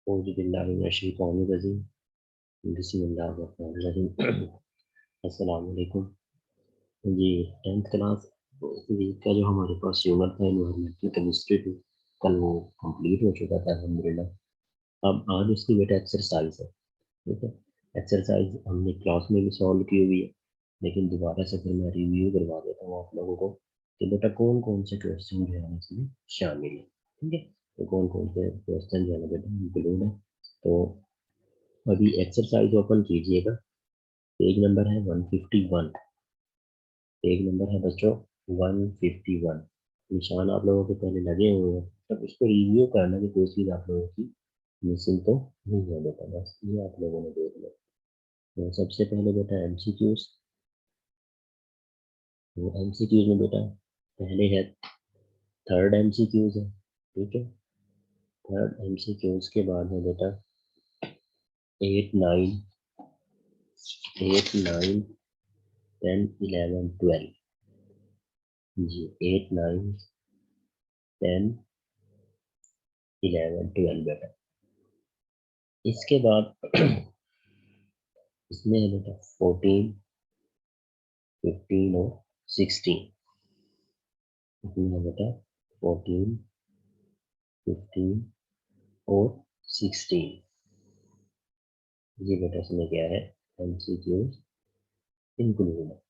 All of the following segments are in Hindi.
अस्सलाम वालेकुम जी। 10th क्लास वीक का जो हमारे पास यूनिट था एनवायरमेंटल केमिस्ट्री टू, कल वो कंप्लीट हो चुका था अल्हम्दुलिल्लाह। अब आज उसकी बेटा एक्सरसाइज है, ठीक है। एक्सरसाइज हमने क्लास में भी सॉल्व की हुई है, लेकिन दोबारा से फिर मैं रिव्यू करवा देता हूँ आप लोगों को कि बेटा कौन कौन से क्वेश्चन जो है इसमें शामिल है, ठीक है। तो कौन कौन से क्वेश्चन जो है बेटा इंक्लूड है। तो अभी एक्सरसाइज ओपन कीजिएगा, पेज नंबर है 151। पेज नंबर है बच्चों 151। निशान आप लोगों के पहले लगे हुए हैं, तब इसको रिव्यू करना की कोई चीज़ आप लोगों की मिसिंग तो नहीं है बेटा, बस ये आप लोगों ने देख लिया। तो सबसे पहले बेटा एमसीक्यूज। तो एमसीक्यूज में बेटा पहले है थर्ड एमसीक्यूज है, ठीक है। थर्ड एमसीक्यूज के बाद है बेटा 8 9 8 9 10 11 12 जी। 8 9 10 11 12 बेटा। इसके बाद इसमें है बेटा 14 15 और 16। इसमें है बेटा 14 15 और 16। ये बेटा इसमें क्या है, एमसीक्यूज इंक्लूड है।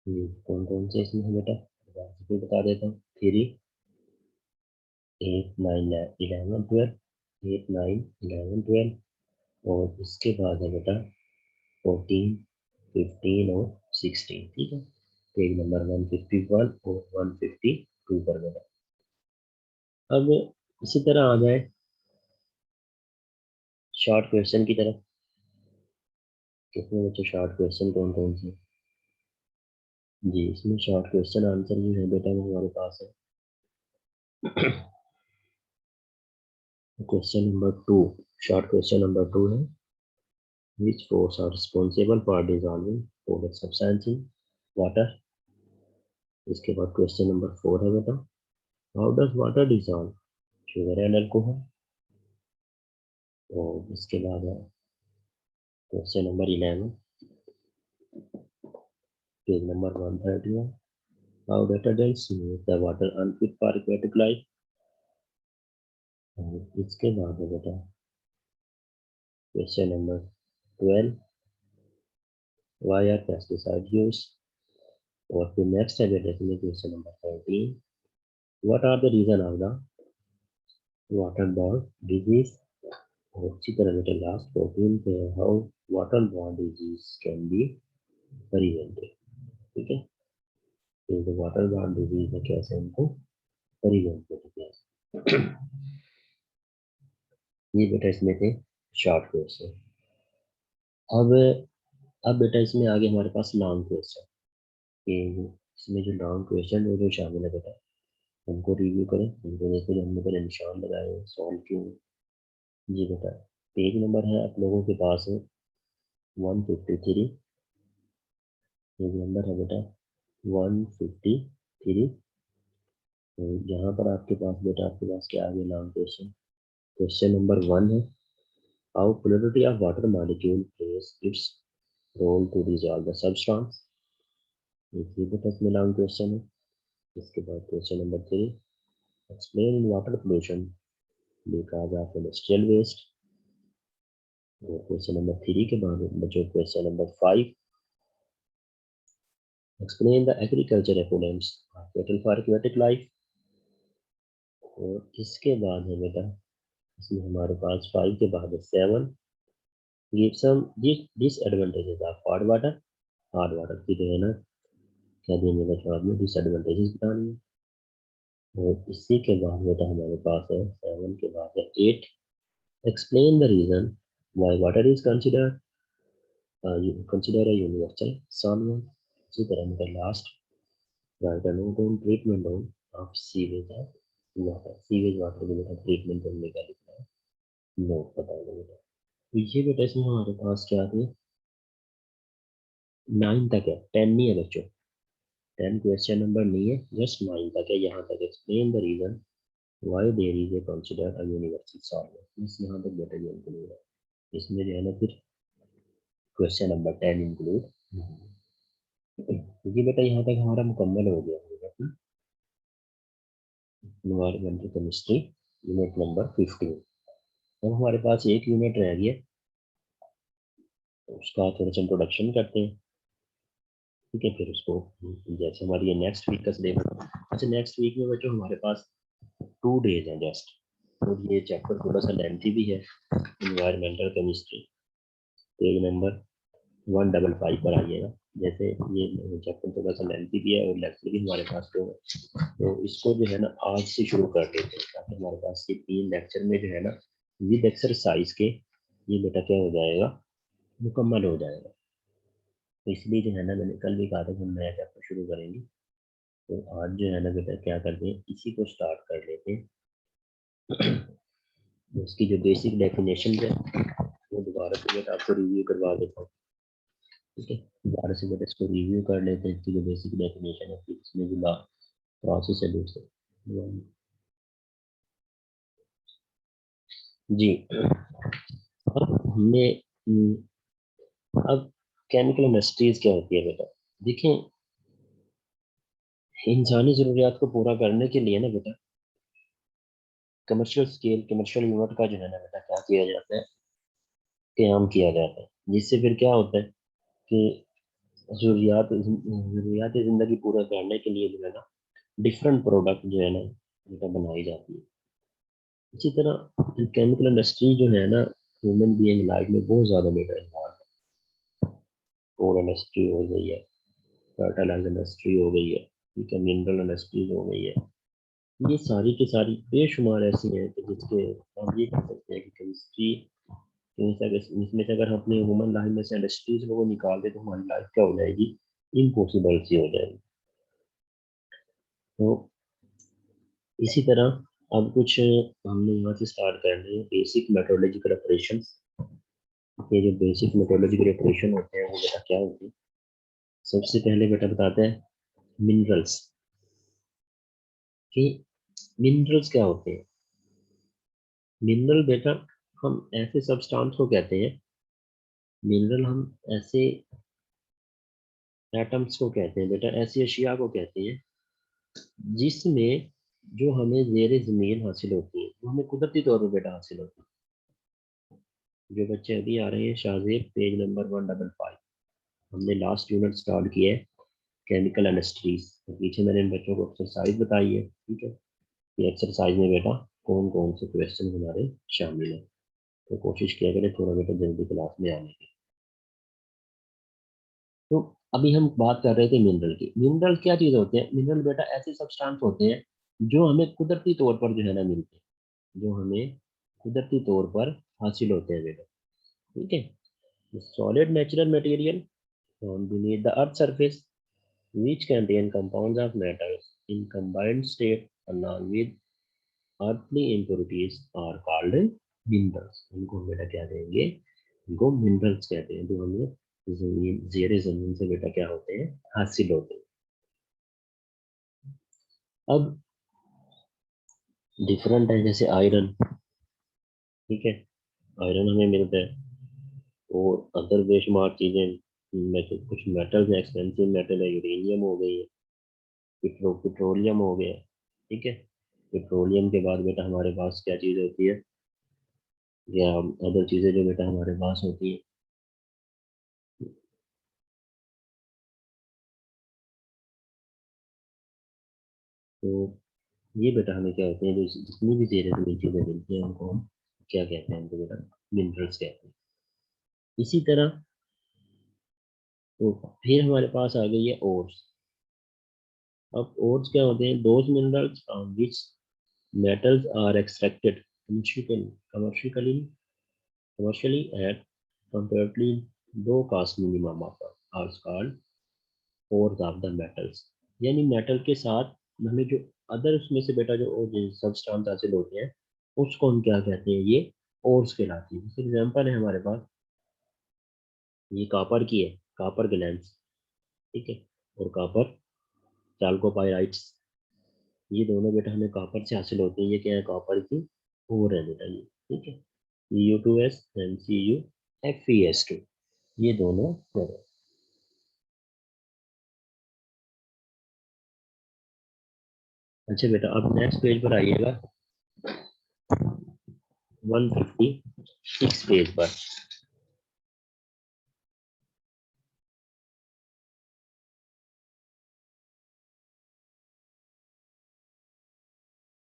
ये कौन कौन से इसमें है बेटा, बता देता हूँ। 3 8 9 11 12 8 9 11 12 और इसके बाद है बेटा 14 15 और 16, ठीक है। पेज नंबर 151 और 152 पर बेटा। अब इसी तरह आ जाए शॉर्ट क्वेश्चन की तरफ। कितने बच्चे शॉर्ट क्वेश्चन कौन कौन से जी। इसमें शॉर्ट क्वेश्चन आंसर जो है बेटा वो हमारे पास है question number 2। Short question number 2 है which force are responsible for dissolving polar substance in water। इसके बाद क्वेश्चन नंबर 4 है बेटा how does water dissolve sugar and alcohol. और इसके बाद है question number 11, page number 131 how detergents make the water unfit for aquatic life। और इसके बाद है बेटा question number 12 why are pesticides used। और फिर नेक्स्ट है बेटा इसमें question number 13 what are the reason of the water borne disease. और इसी तरह बेटा लास्ट 14 पे how water borne disease can be prevented, ठीक है। तो जो वाटर बॉर्न डिजीज है कैसे उनको प्रिवेंट किया। ये बेटा इसमें थे शॉर्ट क्वेश्चन। अब बेटा इसमें आगे हमारे पास लॉन्ग क्वेश्चन कि इसमें जो लॉन्ग क्वेश्चन वो जो शामिल है बेटा उनको रिव्यू करें, उनको देखो जो हमने पहले निशान लगाए सॉल्व किए। जी बेटा पेज नंबर है आप लोगों के पास है 153। पेज नंबर है बेटा 153। तो यहाँ पर आपके पास बेटा आपके पास क्या आ गया लॉन्ग क्वेश्चन। क्वेश्चन नंबर 1 है how polarity of water molecule plays its role to dissolve the substance. ये बेटा इसमें लॉन्ग क्वेश्चन है। इसके बाद question number 3 explain water pollution because of industrial waste. और क्वेश्चन नंबर 3 के बाद बच्चों question number 5 explain the agriculture effluents of cattle for aquatic life. और इसके बाद है बेटा इसमें हमारे पास 5 के बाद 7 give some disadvantages of hard water. Hard water की जो है ना क्या देने का जवाब में डिसएडवांटेजेस बतानी है। और इसी के बाद बेटा हमारे पास है 7 के बाद है 8 explain the reason why water is considered a universal solvent। इसी तरह मेरा last write a note on treatment of sewage of water। Sewage water को बेटा ट्रीटमेंट करने का लिखना है, नोट बताओगे बेटा। तो ये बेटा इसमें हमारे पास क्या थे 9 तक है, 10 नहीं है बच्चों। 10 क्वेश्चन नंबर नहीं है, जस्ट 9 तक है। यहाँ तक explain the reason why there is a considered a universal solvent. बस यहाँ तक बेटा ये इंक्लूड है। इसमें जो है ना फिर क्वेश्चन नंबर 10 इंक्लूड, क्योंकि बेटा यहाँ तक हमारा मुकम्मल हो गया होगा इन्वायरमेंटल केमिस्ट्री यूनिट नंबर 15। अब हमारे पास एक यूनिट रह गया, तो उसका थोड़ा सा इंट्रोडक्शन करते हैं, ठीक है। फिर उसको जैसे हमारी ये नेक्स्ट वीक का सिलेबस, अच्छा नेक्स्ट वीक में बच्चों हमारे पास 2 डेज हैं जस्ट, और ये चैप्टर थोड़ा सा लेंथी भी है, इन्वायरमेंटल केमिस्ट्री। पेज नंबर 155 पर आइएगा। जैसे ये चैप्टर थोड़ा सा लेंथी भी है और लेक्चर भी हमारे पास तो है, तो इसको जो है ना आज से शुरू कर देते हैं, ताकि हमारे पास ये 3 लेक्चर में जो है ना विद एक्सरसाइज के ये बेटा क्या हो जाएगा, मुकम्मल हो जाएगा। तो इसलिए जो है ना मैंने कल भी कहा था कि हम नया चैप्टर शुरू करेंगे, तो आज जो है ना बेटा क्या करते हैं, इसी को स्टार्ट कर लेते हैं। उसकी जो बेसिक डेफिनेशन है वो दोबारा से बेटा आपको रिव्यू करवा देता हूँ, ठीक है। दोबारा से बेटा इसको रिव्यू कर लेते हैं, इसकी जो बेसिक डेफिनेशन है, फिर इसमें जो प्रोसेस है दूसरे जी। अब हमने अब केमिकल इंडस्ट्रीज क्या होती है बेटा, देखिए इंसानी ज़रूरियात को पूरा करने के लिए ना बेटा कमर्शियल स्केल, कमर्शियल यूनिट का जो है ना बेटा क्या किया जाता है, क़याम किया जाता है, जिससे फिर क्या होता है कि ज़रूरियात ज़िंदगी पूरा करने के लिए जो है ना डिफरेंट प्रोडक्ट जो है ना बेटा बनाई जाती है। इसी तरह केमिकल इंडस्ट्री जो है ना ह्यूमन बीइंग लाइफ में बहुत ज़्यादा बेटा इन्वॉल्व है। कोल इंडस्ट्री हो गई है, फर्टिलाइजर इंडस्ट्री हो गई है, ठीक है, मिनरल इंडस्ट्रीज हो गई है, ये सारी की सारी बेशुमार ऐसी हैं कि जिसके हम ये कह सकते हैं कि केमिस्ट्री, इसमें से अगर हम अपने ह्यूमन लाइफ में से इंडस्ट्रीज को निकाल दे तो हमारी लाइफ क्या हो जाएगी, इम्पॉसिबल सी हो जाएगी। तो इसी तरह अब कुछ हमने यहाँ से स्टार्ट करने हैं बेसिक मेट्रोलॉजिकल ऑपरेशन। ये जो बेसिक मेट्रोलॉजिकल ऑपरेशन होते हैं वो बेटा क्या होते हैं, सबसे पहले बेटा बताते हैं मिनरल्स कि मिनरल्स क्या होते हैं। मिनरल बेटा हम ऐसे सब्सटेंस को कहते हैं, मिनरल हम ऐसे एटम्स को कहते हैं बेटा, ऐसी अशिया को कहते हैं जिसमें जो हमें जेर ज़मीन हासिल होती है, वो हमें कुदरती तौर पर बेटा हासिल होती है। जो बच्चे अभी आ रहे हैं शाहजेब पेज नंबर 155, हमने लास्ट यूनिट स्टार्ट किया है केमिकल इंडस्ट्रीज, तो पीछे मैंने इन बच्चों को एक्सरसाइज बताई है, ठीक है। ये एक्सरसाइज में बेटा कौन कौन से क्वेश्चन हमारे शामिल हैं, तो कोशिश किया करें थोड़ा बेटा जल्दी क्लास में आने की। तो अभी हम बात कर रहे थे मिनरल की। मिनरल क्या चीज़ होते हैं, मिनरल बेटा ऐसे सब्सटेंस होते हैं जो हमें कुदरती तौर पर जो है ना मिलते हैं, जो हमें कुदरती तौर पर हासिल होते हैं बेटा, ठीक है। Solid natural material found beneath the earth surface which contain compounds of metals in combined state along with earthly impurities are called minerals। उनको हम बेटा क्या कहेंगे, इनको मिनरल्स कहते हैं, जो हमें जमीन जेर जमीन से बेटा क्या होते हैं, हासिल होते हैं। अब डिफरेंट है, जैसे आयरन, ठीक है, आयरन हमें मिलता है, और अदर बेशुमार चीज़ें, कुछ मेटल्स हैं, एक्सपेंसिव मेटल है, यूरेनियम हो गई है, पेट्रोलियम हो गया, ठीक है। पेट्रोलियम के बाद बेटा हमारे पास क्या चीज़ होती है, या अदर चीज़ें जो बेटा हमारे पास होती है, तो ये बेटा हमें क्या होते हैं, जो जितनी भी जेर जमीन चीज़ें मिलती हैं उनको हम क्या कहते हैं, उनको बेटा मिनरल्स कहते हैं। इसी तरह तो फिर हमारे पास आ गई है ओर्स। अब ओर्स क्या होते हैं, those minerals from which metals are extracted commercially commercially at comparatively low cost minimum of are called ores of the metals। यानी मेटल के साथ हमें जो अदर उसमें से बेटा जो सब्सटेंस हासिल होते हैं उसको हम क्या कहते हैं, ये ओर्स कहलाती है। फॉर एग्जांपल है हमारे पास, ये कॉपर की है, कॉपर ग्लैंड्स, ठीक है, और कॉपर चाल्कोपाइराइट्स, ये दोनों बेटा हमें कॉपर से हासिल होते हैं। ये क्या है, कॉपर की ओर है बेटा ये, ठीक है। Cu2s MCU FeS2, ये दोनों ओर। अच्छा बेटा, अब नेक्स्ट पेज पर आइएगा, 156 पेज पर।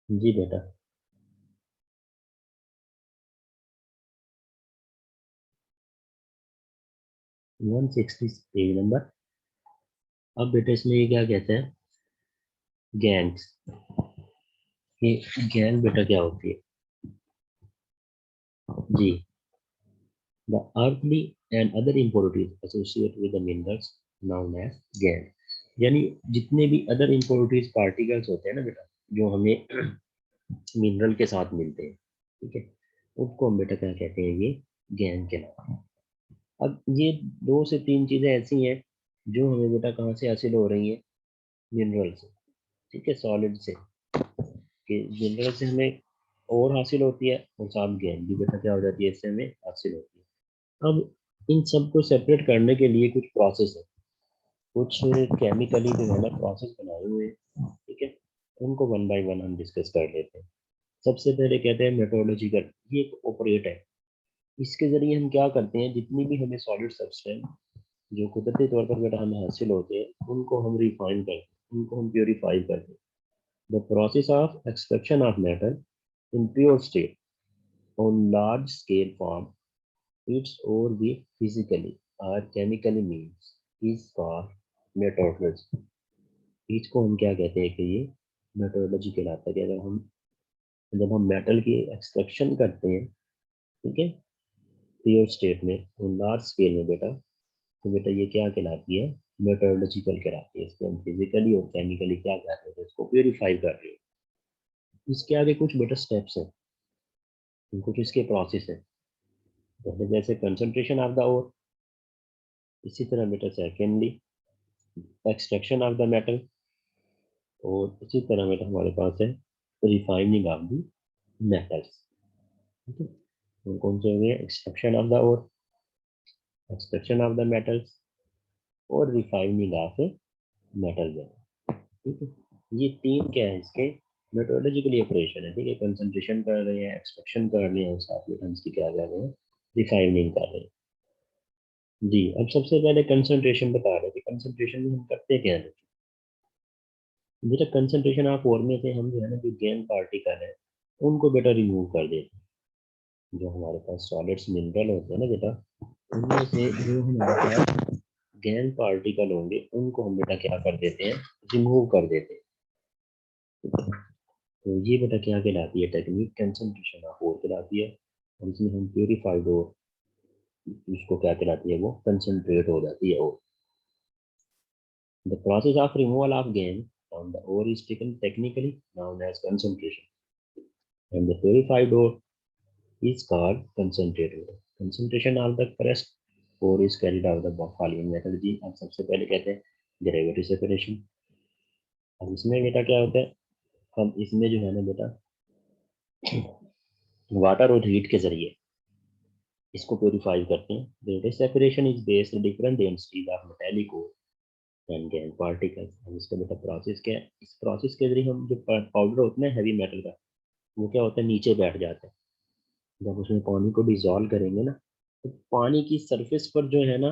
जी बेटा, 160 पेज नंबर। अब बेटा इसमें ये क्या कहते हैं, गैंग्स। ये गैंग बेटा क्या होती है जी, the earthly and other impurities associated with the minerals known as gangue. यानी जितने भी अदर impurities पार्टिकल्स होते हैं ना बेटा, जो हमें मिनरल के साथ मिलते हैं, ठीक है, उसको हम बेटा क्या कहते हैं, ये गैंग कहलाते हैं। अब ये दो से तीन चीजें ऐसी हैं जो हमें बेटा कहाँ से हासिल हो रही है, मिनरल से, ठीक है, सॉलिड से, कि मिनरल से हमें और हासिल होती है, और साथ गैंग भी बेटा क्या हो जाती है, इससे हमें हासिल होती है। अब इन सबको सेपरेट करने के लिए कुछ प्रोसेस है, कुछ केमिकली जो है ना प्रोसेस बनाए हुए हैं, ठीक है, उनको वन बाय वन हम डिस्कस कर लेते हैं। सबसे पहले कहते हैं मेट्रोलॉजिकल, ये एक ऑपरेट है। इसके जरिए हम क्या करते हैं, जितनी भी हमें सॉलिड सब्सटेंस जो कुदरती तौर पर बेटा हमें हासिल होते हैं, उनको हम रिफाइन करते हैं, उनको हम प्योरीफाई करते हैं। The process of extraction of metal in pure state on large scale form, its or be physically or chemically means is called metallurgy। इसको हम क्या कहते हैं कि ये मेट्रोलॉजी कहलाता है, कि अगर हम जब हम मेटल की एक्सट्रैक्शन करते हैं, ठीक है, प्योर स्टेट में और लार्ज स्केल में बेटा, तो बेटा ये क्या कहलाती है, मेट्रोलॉजिकल कहलाती है। इसको हम फिजिकली और केमिकली क्या कहते हैं, इसको प्योरीफाई कर रहे हैं। इसके आगे कुछ बेटा स्टेप्स हैं, कुछ इसके प्रोसेस है। पहले जैसे कंसंट्रेशन ऑफ द ओर, इसी तरह बेटा secondly extraction of the metal, और इसी तरह बेटा हमारे पास है रिफाइनिंग ऑफ द मेटल्स, ठीक है। कौन कौन से हो गए, extraction of the ore, extraction of the metals, और रिफाइनिंग ऑफ मेटल, ठीक है। ये तीन क्या है इसके, मेट्रोलॉजिकली ऑपरेशन है, ठीक है। कंसंट्रेशन कर रहे हैं, एक्सट्रैक्शन कर रहे हैं, और साथ में हम इसकी क्या कर रहे हैं, रिफाइनिंग कर रहे हैं जी। अब सबसे पहले कंसंट्रेशन बता रहे थे, कंसंट्रेशन में हम करते क्या है, बेटा कंसंट्रेशन ऑफ ओर में से हम जो है ना, जो गैन पार्टिकल है उनको बेटा रिमूव कर देते हैं। जो हमारे पास सॉलिड्स मिनरल होते हैं ना बेटा, उनमें से जो हमारे पास गैन पार्टिकल होंगे उनको हम बेटा क्या कर देते हैं, रिमूव कर देते हैं। तो ये बेटा क्या कहलाती है, टेक्निक कंसंट्रेशन ऑफ ओर कहलाती है। और इसमें हम प्योरीफाइड ओर, इसको क्या कहलाती है, वो कंसंट्रेट हो जाती है ore. The process of removal of gangue from the ore is taken technically known as concentration, and the purified ore is called concentrated water. Concentration of the crust ore is carried out the following methodology। अब सबसे पहले कहते हैं डेरिवेटिव सेपरेशन। अब इसमें बेटा क्या होता है, हम इसमें जो है ना बेटा वाटर और हीट के जरिए इसको प्योरीफाई करते हैं। Derivative separation is based different densities of metallic ore and gangue particles. अब इसका बेटा प्रोसेस क्या है, इस प्रोसेस के जरिए हम जो पाउडर होता है हैवी मेटल का, वो क्या होता है, नीचे बैठ जाता है। जब उसमें पानी को डिसॉल्व करेंगे ना, तो पानी की सरफेस पर जो है ना,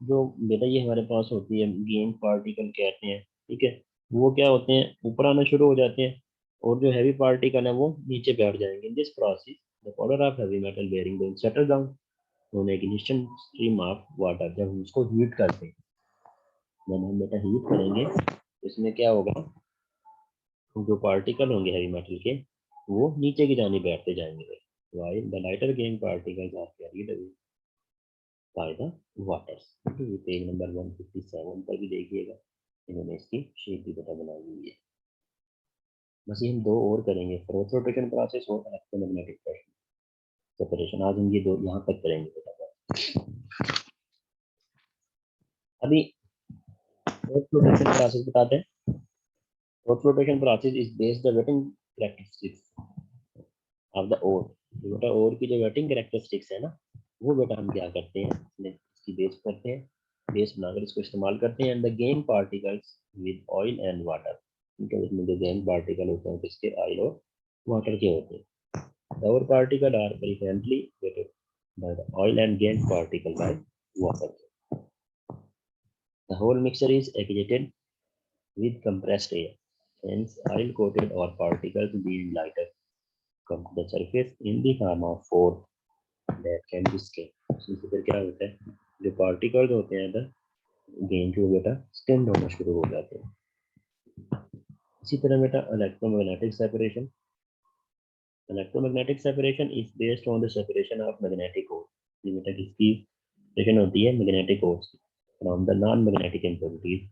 जो बेटा ये हमारे पास होती है गेन पार्टिकल कहते हैं, ठीक है, वो क्या होते हैं, ऊपर आना शुरू हो जाते हैं, और जो हैवी पार्टिकल है वो नीचे बैठ जाएंगे। This process the powder of heavy metal bearing then settle down on एक इंस्टेंट स्ट्रीम ऑफ वाटर। जब हम उसको हीट करते हैं, जब हम बेटा हीट करेंगे तो इसमें क्या होगा, जो पार्टिकल होंगे हैवी मेटल के, वो नीचे की जानी बैठते जाएंगे, while the lighter gain particles are carried away by the waters। ये पेज नंबर 157 पर भी देखिएगा, इन्होंने इसकी शेप भी बेटा बनाई हुई है। बस ये हम दो और करेंगे, फोर्थ रोटेशन प्रोसेस और इलेक्ट्रोमैग्नेटिक सेपरेशन। आज हम ये दो यहाँ तक करेंगे बेटा। अभी फोर्थ रोटेशन प्रोसेस बताते हैं। Ore flotation process is based the wetting characteristics of the ore. तो बेटा ore की जो wetting characteristics है ना, वो बेटा हम क्या करते हैं, इसकी बेस करते हैं, बेस बनाकर इसको इस्तेमाल करते हैं, and the gain particles with oil and water, क्योंकि इसमें जो गेन पार्टिकल होते हैं किसके, ऑयल और वाटर के होते हैं. The ore particle are frequently wetted by the oil and gain particle by water. The whole mixture is agitated with compressed air. Hence, oil-coated or particles being lighter come to the surface in the form of form that can be scanned. इससे फिर क्या होता है, जो पार्टिकल्स होते हैं इधर गेन जो बेटा स्टेम होना शुरू हो जाते हैं. इसी तरह बेटा electromagnetic separation. Electromagnetic separation is based on the separation of magnetic ore. ये बेटा किसकी separation होती है, magnetic ores from the non-magnetic impurities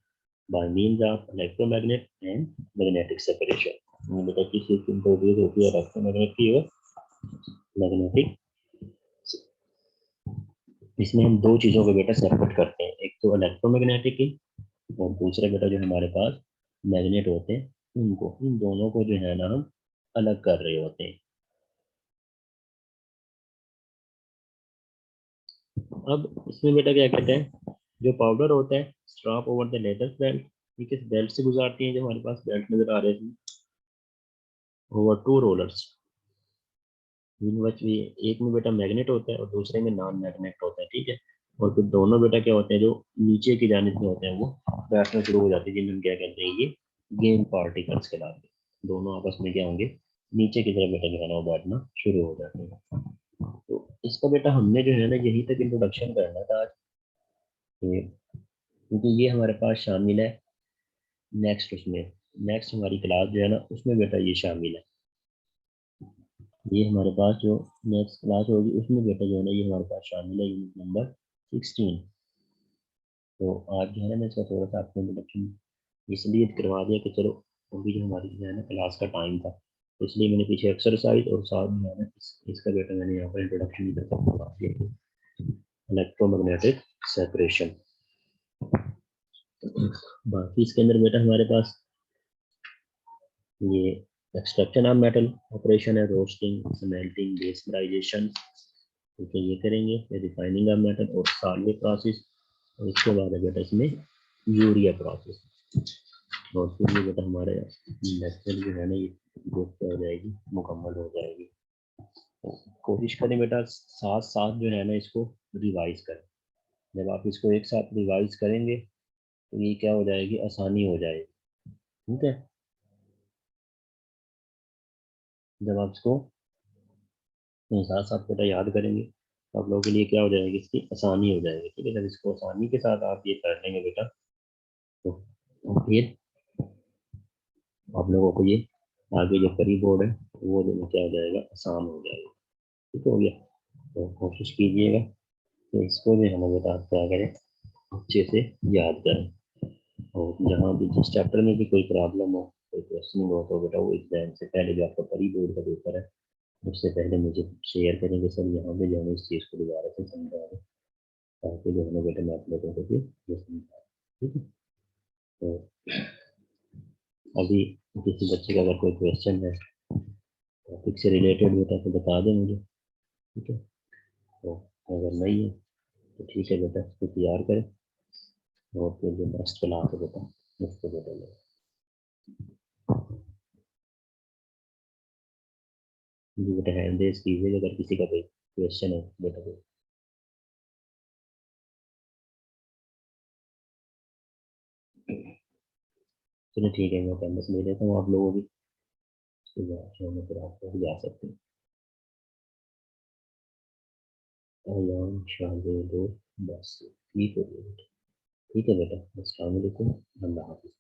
by means of electromagnet and magnetic separation. ये बेटा किस चीज की impurities होती है, electromagnet की और magnetic. इसमें हम दो चीजों को बेटा सेपरेट करते हैं, एक तो इलेक्ट्रोमैग्नेटिक की और दूसरा बेटा जो हमारे पास मैग्नेट होते हैं उनको, इन दोनों को जो है ना हम अलग कर रहे होते हैं. अब इसमें बेटा क्या कहते हैं, जो पाउडर होता है स्ट्रॉप ओवर द लेदर बेल्ट, ठीक है, बेल्ट से गुजारती है, जो हमारे पास बेल्ट नजर आ रहे हैं, ओवर टू रोलर्स, एक में बेटा मैग्नेट होता है और दूसरे में नॉन मैग्नेट होता है, ठीक है. और फिर दोनों बेटा क्या होते हैं, जो नीचे की जानिब में होते हैं वो बैठना शुरू हो जाती है, जिन्हें हम क्या कहते हैं, ये गेन पार्टिकल्स कहलाते हैं. दोनों आपस में क्या होंगे, नीचे की तरफ बेटा जो है ना वो बैठना शुरू हो जाते हैं. तो इसका बेटा हमने जो है ना यही तक इंट्रोडक्शन करना था आज, क्योंकि ये हमारे पास शामिल है नेक्स्ट, उसमें नेक्स्ट हमारी क्लास जो है ना उसमें बेटा ये शामिल है. ये हमारे पास जो नेक्स्ट क्लास होगी उसमें बेटा जो है ना ये हमारे पास शामिल है, यूनिट नंबर 16. तो आज जो है ना मैं इसका थोड़ा सा आपको इंट्रोडक्शन इसलिए करवा दिया कि चलो अभी जो हमारी जो है ना क्लास का टाइम था, तो इसलिए मैंने पीछे एक्सरसाइज और साथ में है ना इसका बेटा मैंने यहाँ पर इंट्रोडक्शन इधर तक करवा दिया, इलेक्ट्रोमैग्नेटिक सेपरेशन. बाकी इसके अंदर बेटा हमारे पास ये एक्सट्रैक्शन ऑफ मेटल ऑपरेशन है, रोस्टिंग, स्मेल्टिंग, वेस्टराइजेशन, ठीक है, ये करेंगे. फिर रिफाइनिंग ऑफ मेटल और साल्वे प्रोसेस, और इसके बाद है बेटा इसमें यूरिया प्रोसेस. और फिर ये बेटा हमारे लेक्चर जो है ना ये बुक हो जाएगी, मुकम्मल हो जाएगी. तो कोशिश करें बेटा साथ साथ जो है ना इसको रिवाइज करें. जब आप इसको एक साथ रिवाइज करेंगे तो ये क्या हो जाएगी, आसानी हो जाएगी, ठीक है. जब आप इसको साथ साथ बेटा याद करेंगे तो आप लोगों के लिए क्या हो जाएगी, इसकी आसानी हो जाएगी, ठीक है. जब इसको आसानी के साथ आप ये कर लेंगे बेटा तो फिर आप लोगों को ये आगे जो करी बोर्ड है वो जो क्या हो जाएगा, आसान हो जाएगा, ठीक हो गया. तो कोशिश कीजिएगा कि इसको जो है ना बेटा आप क्या करें, अच्छे से याद करें. और जहाँ भी जिस चैप्टर में भी कोई प्रॉब्लम हो, कोई क्वेश्चन हो, तो बेटा वो एग्जाम से पहले जो आपका करी बोर्ड का पेपर है उससे पहले मुझे शेयर करेंगे सर, यहाँ पे जो है इस चीज़ को दोबारा से समझा दें, ताकि जो है ना बेटा मैं आप लोगों को फिर ये समझा, ठीक है. तो अभी किसी बच्चे का अगर कोई क्वेश्चन है टॉपिक से रिलेटेड बेटा तो बता दें मुझे, ठीक है. तो अगर नहीं है तो ठीक है बेटा, इसको तैयार करें और फिर जो नेक्स्ट क्लास है बेटा उसको बेटा लें. जी बेटा हैंड रेज कीजिएगा अगर किसी का कोई क्वेश्चन है बेटा को. चलिए ठीक है, मैं कैंपस ले लेता हूँ आप लोगों की, उसके बाद जो है फिर आप लोग जा सकते हैं. अयान शाहजेद, बस ठीक है बेटा, ठीक है बेटा, अस्सलाम वालेकुम, अल्लाह हाफिज़.